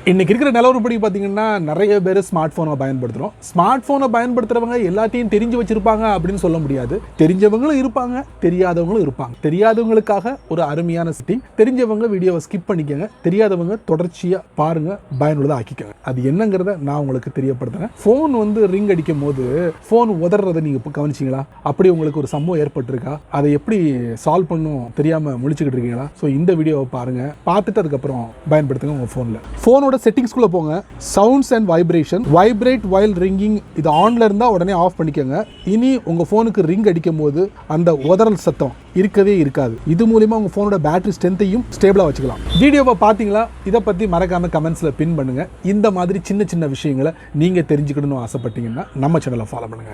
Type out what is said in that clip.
இன்னைக்கு இருக்கிற நிலவரப்படி பார்த்தீங்கன்னா நிறைய பேர் ஸ்மார்ட் ஃபோனை பயன்படுத்துகிறோம். ஸ்மார்ட் ஃபோனை பயன்படுத்துகிறவங்க எல்லாத்தையும் தெரிஞ்சு வச்சுருப்பாங்க அப்படின்னு சொல்ல முடியாது. தெரிஞ்சவங்களும் இருப்பாங்க, தெரியாதவங்களும் இருப்பாங்க. தெரியாதவங்களுக்காக ஒரு அருமையான செட்டிங். தெரிஞ்சவங்க வீடியோவை ஸ்கிப் பண்ணிக்கோங்க, தெரியாதவங்க தொடர்ச்சியாக பாருங்கள், பயனுள்ளதாக ஆக்கிக்கோங்க. அது என்னங்கிறத நான் உங்களுக்கு தெரியப்படுத்துகிறேன். ஃபோன் ரிங் அடிக்கும் போது ஃபோன் உதறதை நீங்கள் இப்போ கவனிச்சிங்களா? அப்படி உங்களுக்கு ஒரு சம்பவம் ஏற்பட்டிருக்கா? அதை எப்படி சால்வ் பண்ணும் தெரியாமல் முழிச்சுக்கிட்டு இருக்கீங்களா? ஸோ இந்த வீடியோவை பாருங்கள், பார்த்துட்டு அதுக்கப்புறம் பயன்படுத்துங்க உங்கள் ஃபோனில். ஃபோனோட செட்டிங்ஸ்குள்ள போங்க. Sounds and vibration, vibrate while ringing, இது ஆன்ல இருந்தா உடனே ஆஃப் பண்ணிக்கோங்க. இனி உங்க ஃபோனுக்கு ரிங் அடிக்கும் போது அந்த உதறல் சத்தம் இருக்கவே இருக்காது. இது மூலமா உங்க ஃபோனோட பேட்டரி ஸ்ட்ரென்த்தையும் ஸ்டேபிளா வச்சுக்கலாம். வீடியோவை பார்த்தீங்களா? இதை பத்தி மறக்காம கமெண்ட்ஸ்ல பின் பண்ணுங்க. இந்த மாதிரி சின்ன சின்ன விஷயங்களை நீங்க தெரிஞ்சுக்கணும்னு ஆசைப்பட்டீங்கன்னா நம்ம சேனலை ஃபாலோ பண்ணுங்க.